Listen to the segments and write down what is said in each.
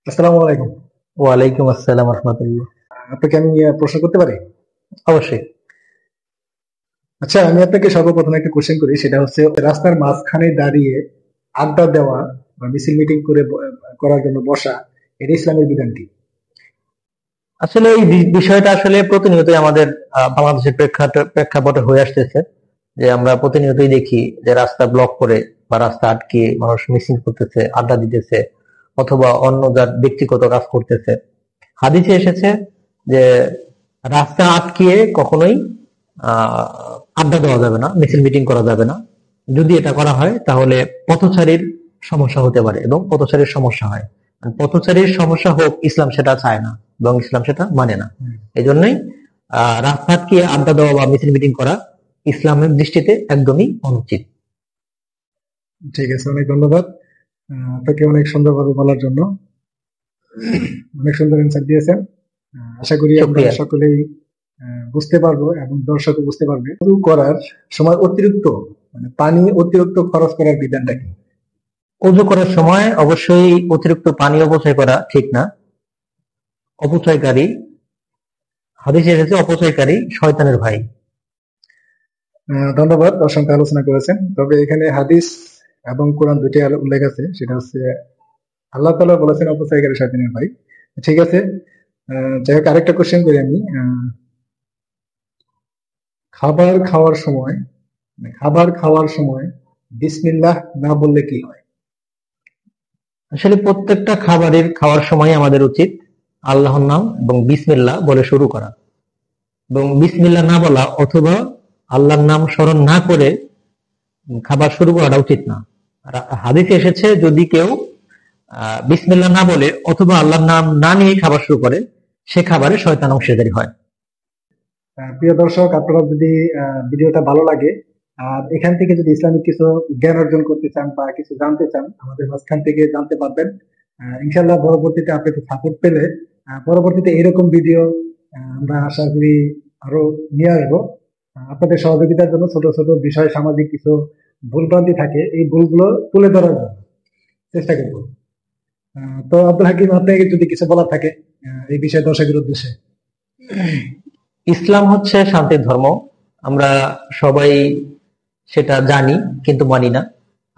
আসসালামু আলাইকুম। ওয়ালাইকুম আসসালাম রহমতুল্লাহ। আপনাকে আমি প্রশ্ন করতে পারি? অবশ্যই। আচ্ছা, আমি আপনাকে সর্বপ্রথম একটা কোশ্চেন করি, সেটা হচ্ছে রাস্তার মাঝখানে দাঁড়িয়ে আড্ডা দেওয়া বা মিছিল মিটিং করে করার জন্য বসা, এটা ইসলামের বিধান কি? আসলে এই বিষয়টা আসলে প্রতিনিয়তই আমাদের বাংলাদেশের প্রেক্ষাপটে হয়ে আসতেছে, যে আমরা প্রতিনিয়তই দেখি যে রাস্তা ব্লক করে বা রাস্তা আটকে মানুষ মিছিল করতেছে, আড্ডা দিতেছে, অথবা অন্য যার ব্যক্তিগত কাজ করতেছে। হাদিসে এসেছে যে রাস্তা আটকিয়ে কখনোই আহ আড্ডা দেওয়া যাবে না, মিছিল মিটিং করা যাবে না। যদি এটা করা হয় তাহলে পথচারীর সমস্যা হতে পারে এবং পথচারীর সমস্যা হয়। আর পথচারীর সমস্যা হোক, ইসলাম সেটা চায় না এবং ইসলাম সেটা মানে না। এই জন্যই রাস্তা আটকিয়ে আড্ডা দেওয়া বা মিছিল মিটিং করা ইসলামের দৃষ্টিতে একদমই অনুচিত। ঠিক আছে, অনেক ধন্যবাদ আপনাকে অনেক সুন্দরভাবে বলার জন্য। অনেক সুন্দর অ্যান্সার দিয়েছেন। আশা করি আমরা শুক্রিয়া। সকলেই বুঝতে পারবো এবং দর্শকও বুঝতে পারবে। শুরু করার সময় অতিরিক্ত পানি অতিরিক্ত খরচ করার বিধানটা কি? ওযু করার সময় অবশ্যই অতিরিক্ত পানি অপচয় করা ঠিক না। অপচয়কারী, হাদিসে এসেছে অপচয়কারী শয়তানের ভাই। ধন্যবাদ, অসংখ্য আলোচনা করেছেন। তবে এখানে হাদিস এবং কোরআন দুটি উল্লেখ আছে, সেটা হচ্ছে আল্লাহ তাআলা বলেছেন অপচয়কারী শয়তানের ভাই। ঠিক আছে, যাই হোক, আরেকটা কোশ্চেন করি আমি। খাবার খাওয়ার সময় খাবার খাওয়ার সময় বিসমিল্লাহ না বললে কি হয়? আসলে প্রত্যেকটা খাওয়ার সময় আমাদের উচিত আল্লাহর নাম এবং বিসমিল্লাহ বলে শুরু করা, এবং বিসমিল্লাহ না বলা অথবা আল্লাহর নাম স্মরণ না করে খাবার শুরু করাটা উচিত না। আর হাদিসে এসেছে যদি কেউ বিসমিল্লাহ না বলে অথবা আল্লাহর নাম না নিয়ে খাবার শুরু করে, সে খাবারে শয়তান অংশীদারি হয়। প্রিয় দর্শক, আপনারা যদি ভিডিওটা ভালো লাগে আর এখান থেকে যদি ইসলামিক কিছু জ্ঞান অর্জন করতে চান বা কিছু জানতে চান, আমাদের মাঝখান থেকে জানতে পারবেন। ইনশাল্লাহ পরবর্তীতে আপনাকে সাপোর্ট পেলে পরবর্তীতে এরকম ভিডিও আমরা আশা করি আরো নিয়ে আসবো। আপনাদের সহযোগিতার জন্য ছোট ছোট বিষয়, সামাজিক কিছু ভুলভ্রান্তি থাকে, এই ভুলগুলো তুলে ধরার জন্য চেষ্টা করবো। তো আব্দুল হাকিম, আপনাকে যদি কিছু বলার থাকে এই বিষয়ে দর্শকের উদ্দেশ্যে। ইসলাম হচ্ছে শান্তির ধর্ম। আমরা সবাই সেটা জানি কিন্তু মানি না।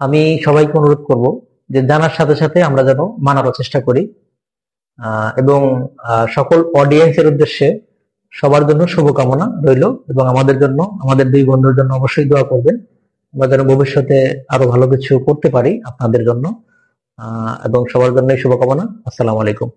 আমি সবাইকে অনুরোধ করব যে জানার সাথে সাথে আমরা যেন মানারও চেষ্টা করি। এবং সকল অডিয়েন্সের উদ্দেশ্যে সবার জন্য শুভকামনা রইল, এবং আমাদের জন্য, আমাদের দুই বন্ধুর জন্য অবশ্যই দোয়া করবেন। আমরা যেন ভবিষ্যতে আরো ভালো কিছু করতে পারি আপনাদের জন্য। এবং সবার জন্যই শুভকামনা। আসসালামু আলাইকুম।